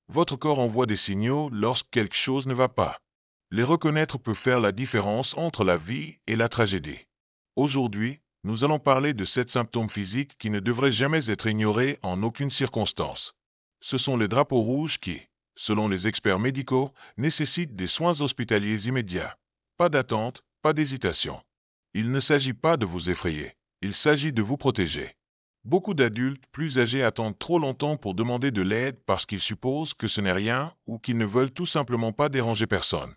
Votre corps envoie des signaux lorsque quelque chose ne va pas. Les reconnaître peut faire la différence entre la vie et la tragédie. Aujourd'hui, nous allons parler de 7 symptômes physiques qui ne devraient jamais être ignorés en aucune circonstance. Ce sont les drapeaux rouges qui, selon les experts médicaux, nécessitent des soins hospitaliers immédiats. Pas d'attente, pas d'hésitation. Il ne s'agit pas de vous effrayer, il s'agit de vous protéger. Beaucoup d'adultes plus âgés attendent trop longtemps pour demander de l'aide parce qu'ils supposent que ce n'est rien ou qu'ils ne veulent tout simplement pas déranger personne.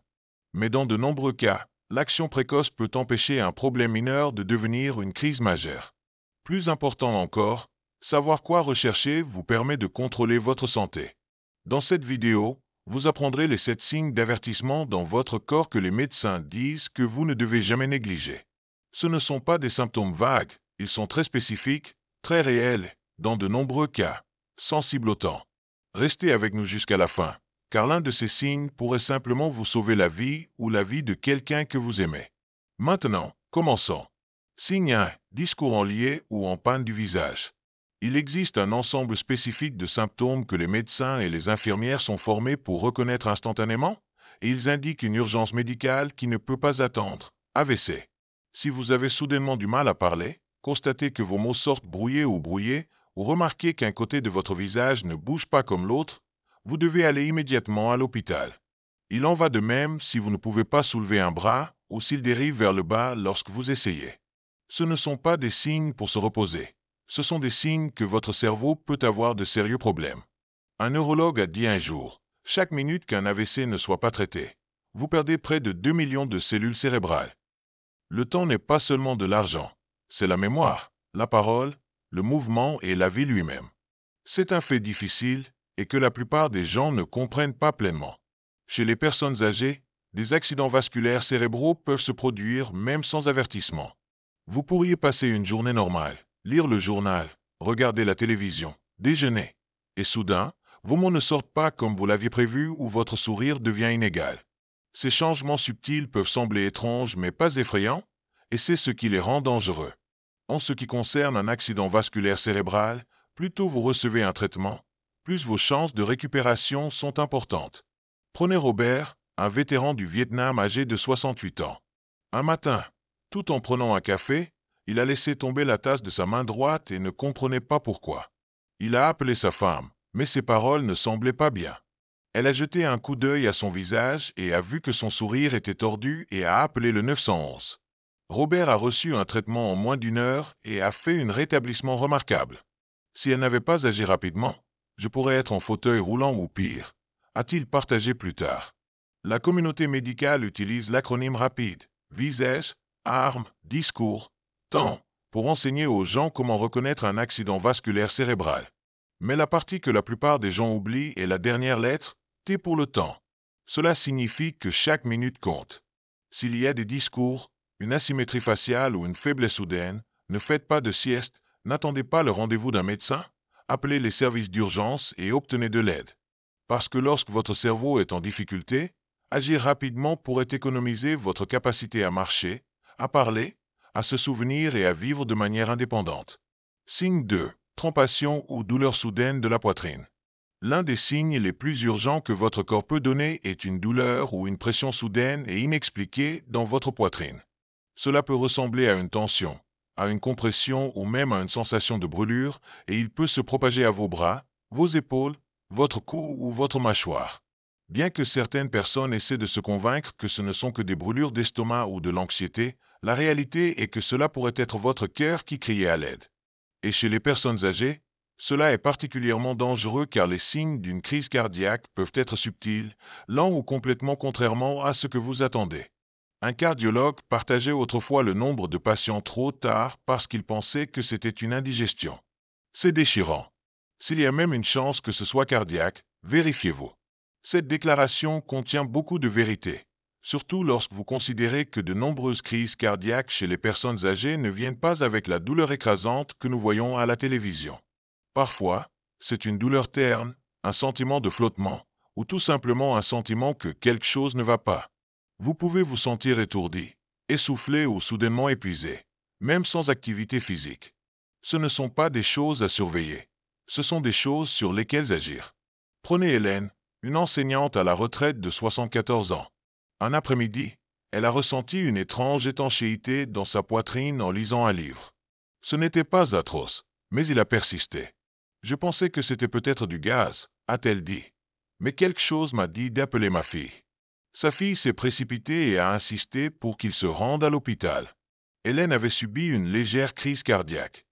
Mais dans de nombreux cas, l'action précoce peut empêcher un problème mineur de devenir une crise majeure. Plus important encore, savoir quoi rechercher vous permet de contrôler votre santé. Dans cette vidéo, vous apprendrez les 7 signes d'avertissement dans votre corps que les médecins disent que vous ne devez jamais négliger. Ce ne sont pas des symptômes vagues, ils sont très spécifiques, très réels, dans de nombreux cas, sensibles au temps. Restez avec nous jusqu'à la fin, car l'un de ces signes pourrait simplement vous sauver la vie ou la vie de quelqu'un que vous aimez. Maintenant, commençons. Signe 1. Discours en lié ou en panne du visage. Il existe un ensemble spécifique de symptômes que les médecins et les infirmières sont formés pour reconnaître instantanément, et ils indiquent une urgence médicale qui ne peut pas attendre. AVC. Si vous avez soudainement du mal à parler, constatez que vos mots sortent brouillés, ou remarquez qu'un côté de votre visage ne bouge pas comme l'autre, vous devez aller immédiatement à l'hôpital. Il en va de même si vous ne pouvez pas soulever un bras ou s'il dérive vers le bas lorsque vous essayez. Ce ne sont pas des signes pour se reposer. Ce sont des signes que votre cerveau peut avoir de sérieux problèmes. Un neurologue a dit un jour, chaque minute qu'un AVC ne soit pas traité, vous perdez près de 2 millions de cellules cérébrales. Le temps n'est pas seulement de l'argent, c'est la mémoire, la parole, le mouvement et la vie lui-même. C'est un fait difficile et que la plupart des gens ne comprennent pas pleinement. Chez les personnes âgées, des accidents vasculaires cérébraux peuvent se produire même sans avertissement. Vous pourriez passer une journée normale, lire le journal, regarder la télévision, déjeuner, et soudain, vos mots ne sortent pas comme vous l'aviez prévu ou votre sourire devient inégal. Ces changements subtils peuvent sembler étranges mais pas effrayants, et c'est ce qui les rend dangereux. En ce qui concerne un accident vasculaire cérébral, plus tôt vous recevez un traitement, plus vos chances de récupération sont importantes. Prenez Robert, un vétéran du Vietnam âgé de 68 ans. Un matin, tout en prenant un café, il a laissé tomber la tasse de sa main droite et ne comprenait pas pourquoi. Il a appelé sa femme, mais ses paroles ne semblaient pas bien. Elle a jeté un coup d'œil à son visage et a vu que son sourire était tordu et a appelé le 911. Robert a reçu un traitement en moins d'1 heure et a fait un rétablissement remarquable. Si elle n'avait pas agi rapidement, je pourrais être en fauteuil roulant ou pire, a-t-il partagé plus tard. La communauté médicale utilise l'acronyme rapide, visage, armes, discours, temps, pour enseigner aux gens comment reconnaître un accident vasculaire cérébral. Mais la partie que la plupart des gens oublient est la dernière lettre, T pour le temps. Cela signifie que chaque minute compte. S'il y a des discours, une asymétrie faciale ou une faiblesse soudaine, ne faites pas de sieste, n'attendez pas le rendez-vous d'un médecin, appelez les services d'urgence et obtenez de l'aide. Parce que lorsque votre cerveau est en difficulté, agir rapidement pourrait économiser votre capacité à marcher, à parler, à se souvenir et à vivre de manière indépendante. Signe 2. Trempation ou douleur soudaine de la poitrine. L'un des signes les plus urgents que votre corps peut donner est une douleur ou une pression soudaine et inexpliquée dans votre poitrine. Cela peut ressembler à une tension, à une compression ou même à une sensation de brûlure et il peut se propager à vos bras, vos épaules, votre cou ou votre mâchoire. Bien que certaines personnes essaient de se convaincre que ce ne sont que des brûlures d'estomac ou de l'anxiété, la réalité est que cela pourrait être votre cœur qui criait à l'aide. Et chez les personnes âgées, cela est particulièrement dangereux car les signes d'une crise cardiaque peuvent être subtils, lents ou complètement contrairement à ce que vous attendez. Un cardiologue partageait autrefois le nombre de patients trop tard parce qu'il pensait que c'était une indigestion. C'est déchirant. S'il y a même une chance que ce soit cardiaque, vérifiez-vous. Cette déclaration contient beaucoup de vérité, surtout lorsque vous considérez que de nombreuses crises cardiaques chez les personnes âgées ne viennent pas avec la douleur écrasante que nous voyons à la télévision. Parfois, c'est une douleur terne, un sentiment de flottement, ou tout simplement un sentiment que quelque chose ne va pas. Vous pouvez vous sentir étourdi, essoufflé ou soudainement épuisé, même sans activité physique. Ce ne sont pas des choses à surveiller, ce sont des choses sur lesquelles agir. Prenez Hélène, une enseignante à la retraite de 74 ans. Un après-midi, elle a ressenti une étrange étanchéité dans sa poitrine en lisant un livre. Ce n'était pas atroce, mais il a persisté. Je pensais que c'était peut-être du gaz, a-t-elle dit. Mais quelque chose m'a dit d'appeler ma fille. Sa fille s'est précipitée et a insisté pour qu'il se rende à l'hôpital. Hélène avait subi une légère crise cardiaque.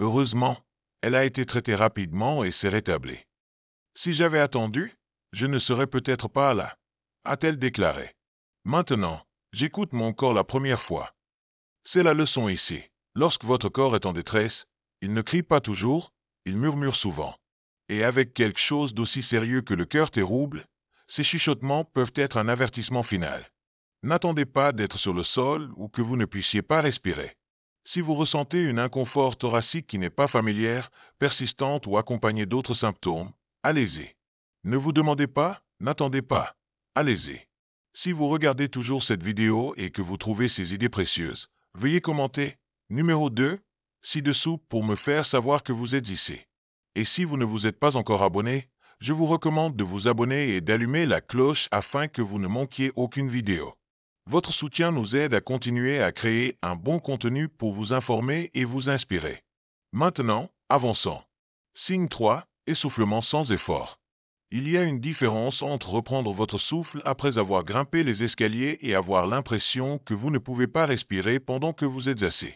Heureusement, elle a été traitée rapidement et s'est rétablie. Si j'avais attendu, je ne serais peut-être pas là, a-t-elle déclaré. Maintenant, j'écoute mon corps la première fois. C'est la leçon ici. Lorsque votre corps est en détresse, il ne crie pas toujours, il murmure souvent. Et avec quelque chose d'aussi sérieux que le cœur terrible, ces chuchotements peuvent être un avertissement final. N'attendez pas d'être sur le sol ou que vous ne puissiez pas respirer. Si vous ressentez une inconfort thoracique qui n'est pas familière, persistante ou accompagnée d'autres symptômes, allez-y. Ne vous demandez pas, n'attendez pas. Allez-y. Si vous regardez toujours cette vidéo et que vous trouvez ces idées précieuses, veuillez commenter numéro 2 ci-dessous pour me faire savoir que vous êtes ici. Et si vous ne vous êtes pas encore abonné, je vous recommande de vous abonner et d'allumer la cloche afin que vous ne manquiez aucune vidéo. Votre soutien nous aide à continuer à créer un bon contenu pour vous informer et vous inspirer. Maintenant, avançons. Signe 3, essoufflement sans effort. Il y a une différence entre reprendre votre souffle après avoir grimpé les escaliers et avoir l'impression que vous ne pouvez pas respirer pendant que vous êtes assis.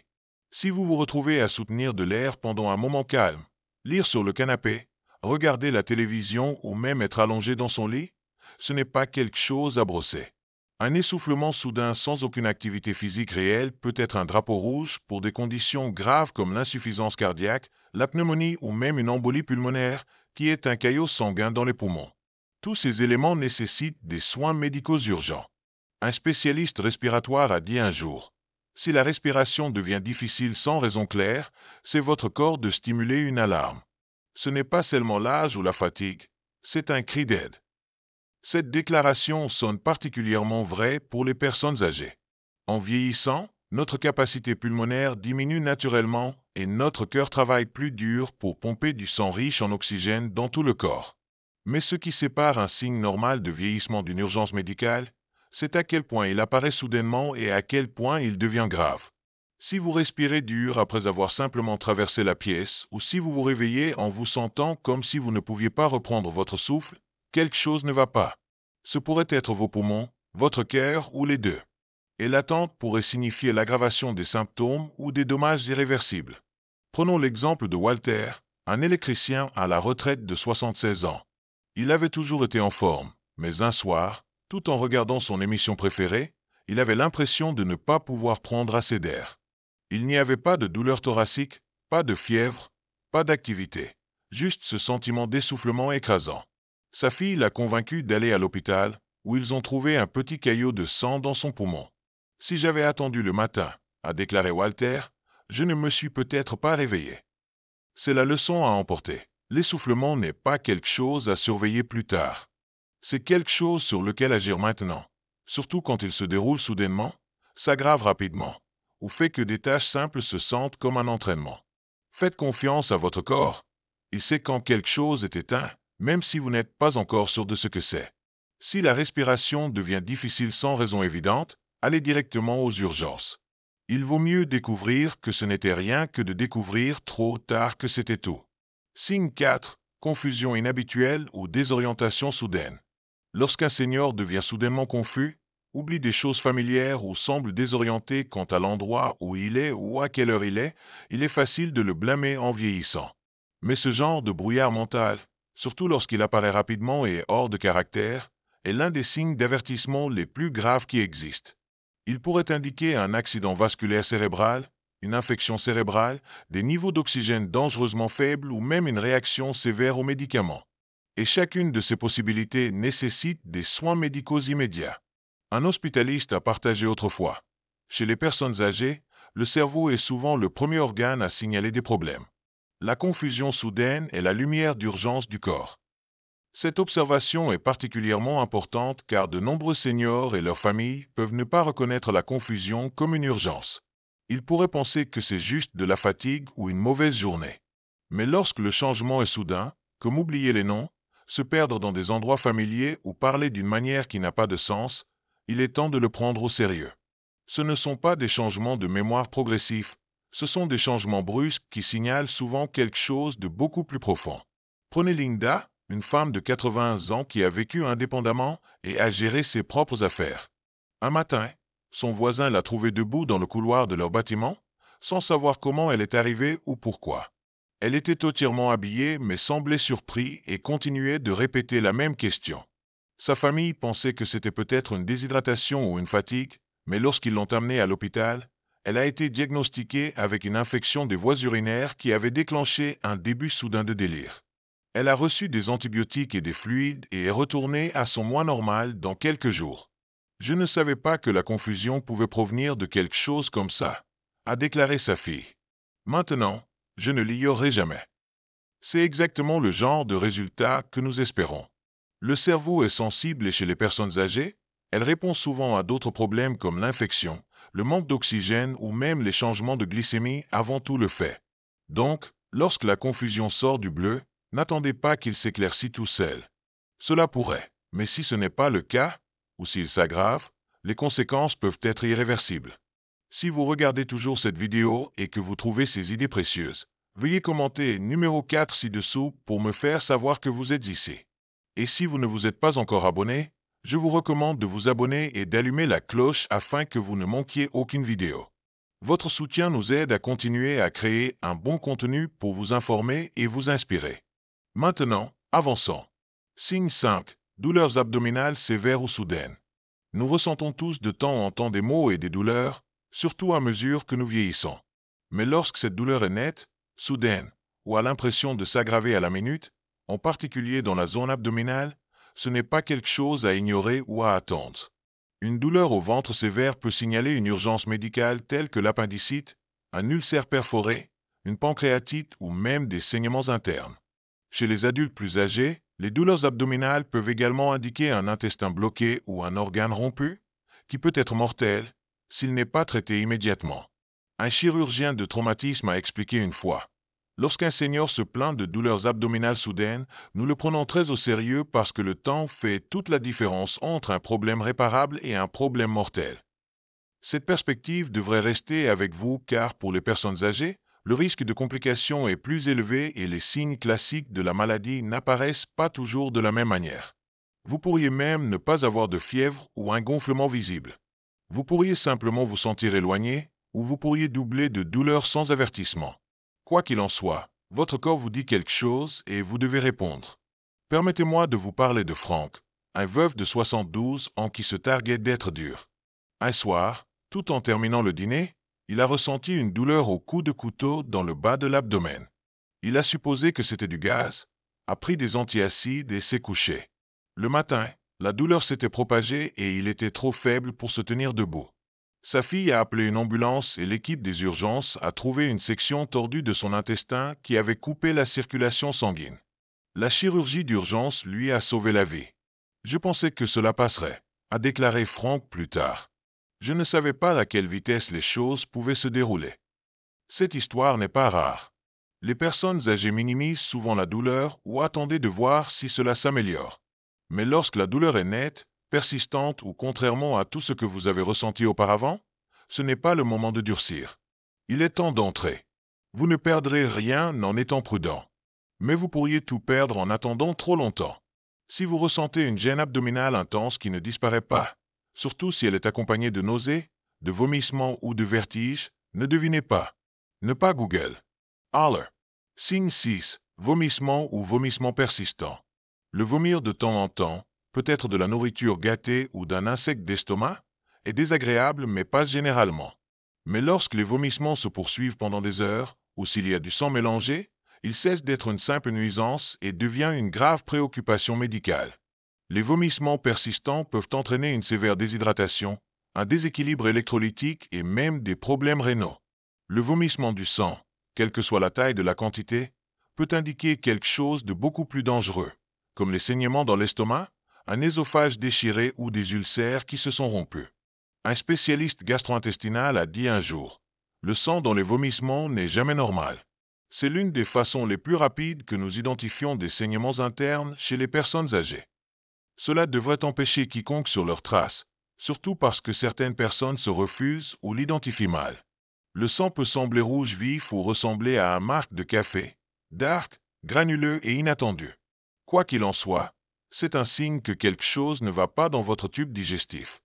Si vous vous retrouvez à soutenir de l'air pendant un moment calme, lire sur le canapé, regarder la télévision ou même être allongé dans son lit, ce n'est pas quelque chose à brosser. Un essoufflement soudain sans aucune activité physique réelle peut être un drapeau rouge pour des conditions graves comme l'insuffisance cardiaque, la pneumonie ou même une embolie pulmonaire, qui est un caillot sanguin dans les poumons. Tous ces éléments nécessitent des soins médicaux urgents. Un spécialiste respiratoire a dit un jour, « Si la respiration devient difficile sans raison claire, c'est votre corps de stimuler une alarme. Ce n'est pas seulement l'âge ou la fatigue, c'est un cri d'aide. » Cette déclaration sonne particulièrement vraie pour les personnes âgées. En vieillissant, notre capacité pulmonaire diminue naturellement et notre cœur travaille plus dur pour pomper du sang riche en oxygène dans tout le corps. Mais ce qui sépare un signe normal de vieillissement d'une urgence médicale, c'est à quel point il apparaît soudainement et à quel point il devient grave. Si vous respirez dur après avoir simplement traversé la pièce ou si vous vous réveillez en vous sentant comme si vous ne pouviez pas reprendre votre souffle, quelque chose ne va pas. Ce pourrait être vos poumons, votre cœur ou les deux. Et l'attente pourrait signifier l'aggravation des symptômes ou des dommages irréversibles. Prenons l'exemple de Walter, un électricien à la retraite de 76 ans. Il avait toujours été en forme, mais un soir, tout en regardant son émission préférée, il avait l'impression de ne pas pouvoir prendre assez d'air. Il n'y avait pas de douleur thoracique, pas de fièvre, pas d'activité, juste ce sentiment d'essoufflement écrasant. Sa fille l'a convaincu d'aller à l'hôpital, où ils ont trouvé un petit caillot de sang dans son poumon. « Si j'avais attendu le matin, » a déclaré Walter, « je ne me suis peut-être pas réveillé. » C'est la leçon à emporter. L'essoufflement n'est pas quelque chose à surveiller plus tard. C'est quelque chose sur lequel agir maintenant, surtout quand il se déroule soudainement, s'aggrave rapidement, ou fait que des tâches simples se sentent comme un entraînement. Faites confiance à votre corps. Il sait quand quelque chose est éteint, même si vous n'êtes pas encore sûr de ce que c'est. Si la respiration devient difficile sans raison évidente, allez directement aux urgences. Il vaut mieux découvrir que ce n'était rien que de découvrir trop tard que c'était tout. Signe 4. Confusion inhabituelle ou désorientation soudaine. Lorsqu'un senior devient soudainement confus, oublie des choses familières ou semble désorienté quant à l'endroit où il est ou à quelle heure il est facile de le blâmer en vieillissant. Mais ce genre de brouillard mental, surtout lorsqu'il apparaît rapidement et hors de caractère, est l'un des signes d'avertissement les plus graves qui existent. Il pourrait indiquer un accident vasculaire cérébral, une infection cérébrale, des niveaux d'oxygène dangereusement faibles ou même une réaction sévère aux médicaments. Et chacune de ces possibilités nécessite des soins médicaux immédiats. Un hospitaliste a partagé autrefois. Chez les personnes âgées, le cerveau est souvent le premier organe à signaler des problèmes. La confusion soudaine est la lumière d'urgence du corps. Cette observation est particulièrement importante car de nombreux seniors et leurs familles peuvent ne pas reconnaître la confusion comme une urgence. Ils pourraient penser que c'est juste de la fatigue ou une mauvaise journée. Mais lorsque le changement est soudain, comme oublier les noms, Se perdre dans des endroits familiers ou parler d'une manière qui n'a pas de sens, il est temps de le prendre au sérieux. Ce ne sont pas des changements de mémoire progressifs, ce sont des changements brusques qui signalent souvent quelque chose de beaucoup plus profond. Prenez Linda, une femme de 80 ans qui a vécu indépendamment et a géré ses propres affaires. Un matin, son voisin l'a trouvée debout dans le couloir de leur bâtiment, sans savoir comment elle est arrivée ou pourquoi. Elle était entièrement habillée mais semblait surprise et continuait de répéter la même question. Sa famille pensait que c'était peut-être une déshydratation ou une fatigue, mais lorsqu'ils l'ont amenée à l'hôpital, elle a été diagnostiquée avec une infection des voies urinaires qui avait déclenché un début soudain de délire. Elle a reçu des antibiotiques et des fluides et est retournée à son moi normal dans quelques jours. Je ne savais pas que la confusion pouvait provenir de quelque chose comme ça, a déclaré sa fille. Maintenant, je ne l'ignorerai jamais. C'est exactement le genre de résultat que nous espérons. Le cerveau est sensible chez les personnes âgées, elle répond souvent à d'autres problèmes comme l'infection, le manque d'oxygène ou même les changements de glycémie avant tout le fait. Donc, lorsque la confusion sort du bleu, n'attendez pas qu'il s'éclaircisse tout seul. Cela pourrait, mais si ce n'est pas le cas, ou s'il s'aggrave, les conséquences peuvent être irréversibles. Si vous regardez toujours cette vidéo et que vous trouvez ces idées précieuses, veuillez commenter numéro 4 ci-dessous pour me faire savoir que vous êtes ici. Et si vous ne vous êtes pas encore abonné, je vous recommande de vous abonner et d'allumer la cloche afin que vous ne manquiez aucune vidéo. Votre soutien nous aide à continuer à créer un bon contenu pour vous informer et vous inspirer. Maintenant, avançons. Signe 5. Douleurs abdominales sévères ou soudaines. Nous ressentons tous de temps en temps des maux et des douleurs, surtout à mesure que nous vieillissons. Mais lorsque cette douleur est nette, soudaine, ou a l'impression de s'aggraver à la minute, en particulier dans la zone abdominale, ce n'est pas quelque chose à ignorer ou à attendre. Une douleur au ventre sévère peut signaler une urgence médicale telle que l'appendicite, un ulcère perforé, une pancréatite ou même des saignements internes. Chez les adultes plus âgés, les douleurs abdominales peuvent également indiquer un intestin bloqué ou un organe rompu, qui peut être mortel s'il n'est pas traité immédiatement. Un chirurgien de traumatisme a expliqué une fois: lorsqu'un senior se plaint de douleurs abdominales soudaines, nous le prenons très au sérieux parce que le temps fait toute la différence entre un problème réparable et un problème mortel. Cette perspective devrait rester avec vous car pour les personnes âgées, le risque de complications est plus élevé et les signes classiques de la maladie n'apparaissent pas toujours de la même manière. Vous pourriez même ne pas avoir de fièvre ou un gonflement visible. Vous pourriez simplement vous sentir éloigné ou vous pourriez doubler de douleur sans avertissement. Quoi qu'il en soit, votre corps vous dit quelque chose et vous devez répondre. Permettez-moi de vous parler de Frank, un veuf de 72 ans qui se targuait d'être dur. Un soir, tout en terminant le dîner, il a ressenti une douleur au coup de couteau dans le bas de l'abdomen. Il a supposé que c'était du gaz, a pris des antiacides et s'est couché. Le matin, la douleur s'était propagée et il était trop faible pour se tenir debout. Sa fille a appelé une ambulance et l'équipe des urgences a trouvé une section tordue de son intestin qui avait coupé la circulation sanguine. La chirurgie d'urgence lui a sauvé la vie. Je pensais que cela passerait, a déclaré Frank plus tard. Je ne savais pas à quelle vitesse les choses pouvaient se dérouler. Cette histoire n'est pas rare. Les personnes âgées minimisent souvent la douleur ou attendaient de voir si cela s'améliore. Mais lorsque la douleur est nette, persistante ou contrairement à tout ce que vous avez ressenti auparavant, ce n'est pas le moment de durcir. Il est temps d'entrer. Vous ne perdrez rien en étant prudent. Mais vous pourriez tout perdre en attendant trop longtemps. Si vous ressentez une gêne abdominale intense qui ne disparaît pas, surtout si elle est accompagnée de nausées, de vomissements ou de vertiges, ne devinez pas. Ne pas Google. Haller. Signe 6. Vomissement ou vomissement persistant. Le vomir de temps en temps, peut-être de la nourriture gâtée ou d'un insecte d'estomac, est désagréable mais pas généralement. Mais lorsque les vomissements se poursuivent pendant des heures, ou s'il y a du sang mélangé, il cesse d'être une simple nuisance et devient une grave préoccupation médicale. Les vomissements persistants peuvent entraîner une sévère déshydratation, un déséquilibre électrolytique et même des problèmes rénaux. Le vomissement du sang, quelle que soit la taille de la quantité, peut indiquer quelque chose de beaucoup plus dangereux, comme les saignements dans l'estomac, un œsophage déchiré ou des ulcères qui se sont rompus. Un spécialiste gastro-intestinal a dit un jour: le sang dans les vomissements n'est jamais normal. C'est l'une des façons les plus rapides que nous identifions des saignements internes chez les personnes âgées. Cela devrait empêcher quiconque sur leurs traces, surtout parce que certaines personnes se refusent ou l'identifient mal. Le sang peut sembler rouge vif ou ressembler à un marc de café, dark, granuleux et inattendu. Quoi qu'il en soit, c'est un signe que quelque chose ne va pas dans votre tube digestif.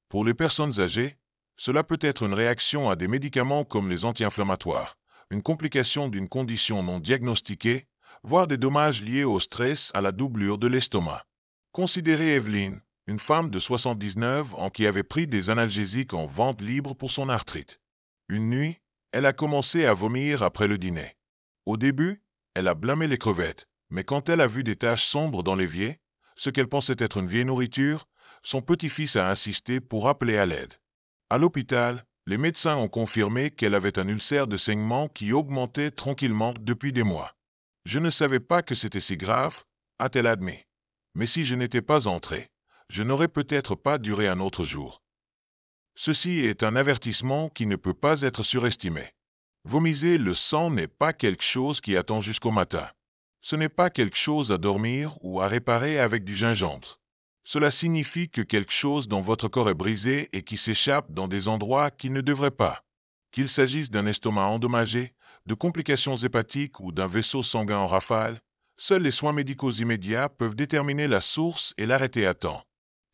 Pour les personnes âgées, cela peut être une réaction à des médicaments comme les anti-inflammatoires, une complication d'une condition non diagnostiquée, voire des dommages liés au stress à la doublure de l'estomac. Considérez Evelyne, une femme de 79 ans qui avait pris des analgésiques en vente libre pour son arthrite. Une nuit, elle a commencé à vomir après le dîner. Au début, elle a blâmé les crevettes, mais quand elle a vu des taches sombres dans l'évier, ce qu'elle pensait être une vieille nourriture, son petit-fils a insisté pour appeler à l'aide. À l'hôpital, les médecins ont confirmé qu'elle avait un ulcère de saignement qui augmentait tranquillement depuis des mois. Je ne savais pas que c'était si grave, a-t-elle admis. Mais si je n'étais pas entré, je n'aurais peut-être pas duré un autre jour. Ceci est un avertissement qui ne peut pas être surestimé. Vomir le sang n'est pas quelque chose qui attend jusqu'au matin. Ce n'est pas quelque chose à dormir ou à réparer avec du gingembre. Cela signifie que quelque chose dans votre corps est brisé et qui s'échappe dans des endroits qui ne devraient pas. Qu'il s'agisse d'un estomac endommagé, de complications hépatiques ou d'un vaisseau sanguin en rafale, seuls les soins médicaux immédiats peuvent déterminer la source et l'arrêter à temps.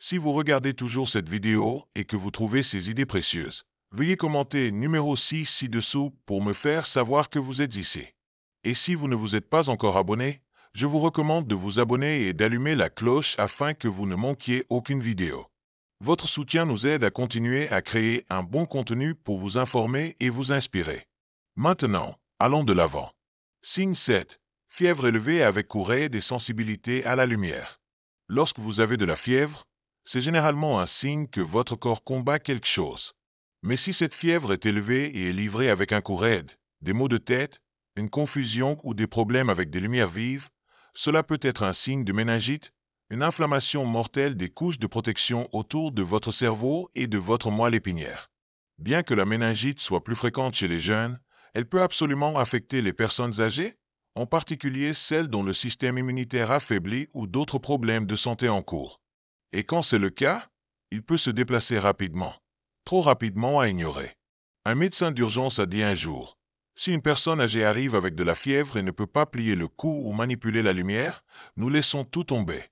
Si vous regardez toujours cette vidéo et que vous trouvez ces idées précieuses, veuillez commenter numéro 6 ci-dessous pour me faire savoir que vous êtes ici. Et si vous ne vous êtes pas encore abonné, je vous recommande de vous abonner et d'allumer la cloche afin que vous ne manquiez aucune vidéo. Votre soutien nous aide à continuer à créer un bon contenu pour vous informer et vous inspirer. Maintenant, allons de l'avant. Signe 7. Fièvre élevée avec cou raide et sensibilité à la lumière. Lorsque vous avez de la fièvre, c'est généralement un signe que votre corps combat quelque chose. Mais si cette fièvre est élevée et est livrée avec un cou raide, des maux de tête, une confusion ou des problèmes avec des lumières vives, cela peut être un signe de méningite, une inflammation mortelle des couches de protection autour de votre cerveau et de votre moelle épinière. Bien que la méningite soit plus fréquente chez les jeunes, elle peut absolument affecter les personnes âgées, en particulier celles dont le système immunitaire affaibli ou d'autres problèmes de santé en cours. Et quand c'est le cas, il peut se déplacer rapidement, trop rapidement à ignorer. Un médecin d'urgence a dit un jour, si une personne âgée arrive avec de la fièvre et ne peut pas plier le cou ou manipuler la lumière, nous laissons tout tomber.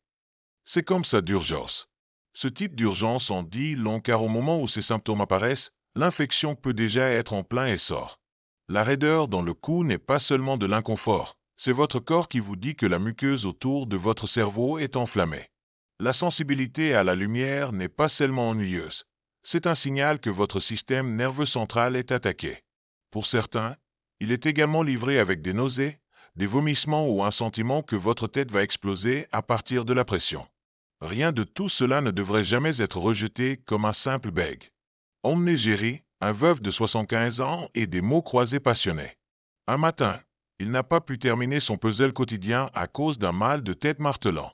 C'est comme ça d'urgence. Ce type d'urgence en dit long car au moment où ces symptômes apparaissent, l'infection peut déjà être en plein essor. La raideur dans le cou n'est pas seulement de l'inconfort, c'est votre corps qui vous dit que la muqueuse autour de votre cerveau est enflammée. La sensibilité à la lumière n'est pas seulement ennuyeuse, c'est un signal que votre système nerveux central est attaqué. Pour certains, il est également livré avec des nausées, des vomissements ou un sentiment que votre tête va exploser à partir de la pression. Rien de tout cela ne devrait jamais être rejeté comme un simple bègue. Omne Jerry, un veuf de 75 ans et des mots croisés passionnés. Un matin, il n'a pas pu terminer son puzzle quotidien à cause d'un mal de tête martelant.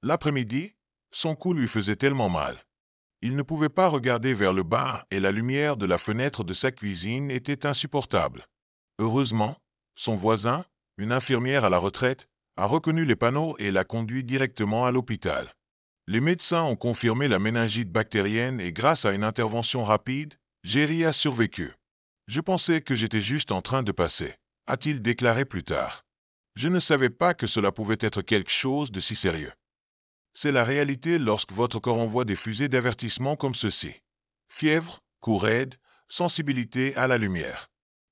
L'après-midi, son cou lui faisait tellement mal. Il ne pouvait pas regarder vers le bas et la lumière de la fenêtre de sa cuisine était insupportable. Heureusement, son voisin, une infirmière à la retraite, a reconnu les panneaux et l'a conduit directement à l'hôpital. Les médecins ont confirmé la méningite bactérienne et grâce à une intervention rapide, Jerry a survécu. Je pensais que j'étais juste en train de passer, a-t-il déclaré plus tard. Je ne savais pas que cela pouvait être quelque chose de si sérieux. C'est la réalité lorsque votre corps envoie des fusées d'avertissement comme ceci. Fièvre, cou raide, sensibilité à la lumière.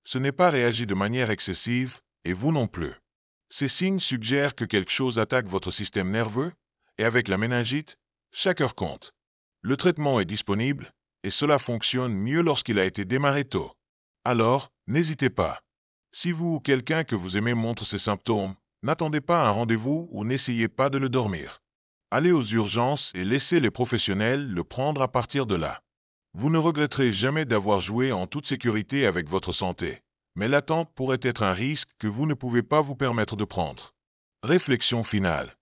Ce n'est pas réagir de manière excessive, et vous non plus. Ces signes suggèrent que quelque chose attaque votre système nerveux, et avec la méningite, chaque heure compte. Le traitement est disponible, et cela fonctionne mieux lorsqu'il a été démarré tôt. Alors, n'hésitez pas. Si vous ou quelqu'un que vous aimez montre ces symptômes, n'attendez pas un rendez-vous ou n'essayez pas de le dormir. Allez aux urgences et laissez les professionnels le prendre à partir de là. Vous ne regretterez jamais d'avoir joué en toute sécurité avec votre santé, mais l'attente pourrait être un risque que vous ne pouvez pas vous permettre de prendre. Réflexion finale.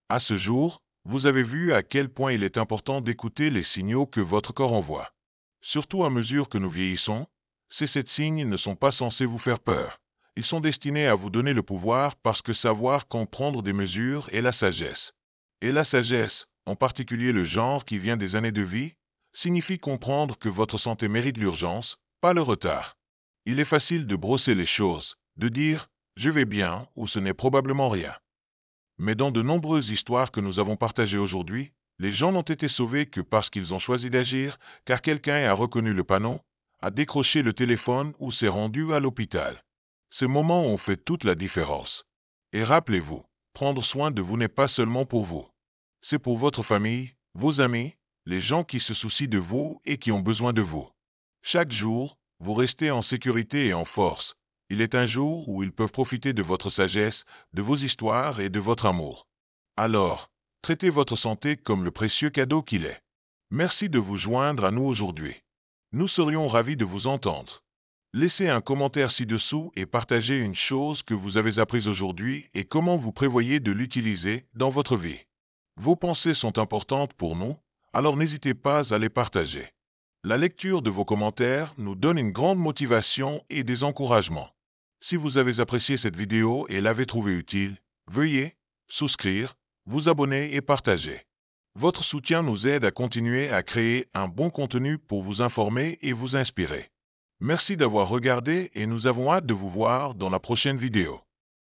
À ce jour, vous avez vu à quel point il est important d'écouter les signaux que votre corps envoie. Surtout à mesure que nous vieillissons, ces signes ne sont pas censés vous faire peur, Ils sont destinés à vous donner le pouvoir parce que savoir comprendre des mesures est la sagesse. Et la sagesse, en particulier le genre qui vient des années de vie, signifie comprendre que votre santé mérite l'urgence, pas le retard. Il est facile de brosser les choses, de dire « je vais bien » ou « ce n'est probablement rien ». Mais dans de nombreuses histoires que nous avons partagées aujourd'hui, les gens n'ont été sauvés que parce qu'ils ont choisi d'agir, car quelqu'un a reconnu le panneau, a décroché le téléphone ou s'est rendu à l'hôpital. Ces moments ont fait toute la différence. Et rappelez-vous, prendre soin de vous n'est pas seulement pour vous. C'est pour votre famille, vos amis, les gens qui se soucient de vous et qui ont besoin de vous. Chaque jour, vous restez en sécurité et en force. Il est un jour où ils peuvent profiter de votre sagesse, de vos histoires et de votre amour. Alors, traitez votre santé comme le précieux cadeau qu'il est. Merci de vous joindre à nous aujourd'hui. Nous serions ravis de vous entendre. Laissez un commentaire ci-dessous et partagez une chose que vous avez apprise aujourd'hui et comment vous prévoyez de l'utiliser dans votre vie. Vos pensées sont importantes pour nous, alors n'hésitez pas à les partager. La lecture de vos commentaires nous donne une grande motivation et des encouragements. Si vous avez apprécié cette vidéo et l'avez trouvée utile, veuillez souscrire, vous abonner et partager. Votre soutien nous aide à continuer à créer un bon contenu pour vous informer et vous inspirer. Merci d'avoir regardé et nous avons hâte de vous voir dans la prochaine vidéo.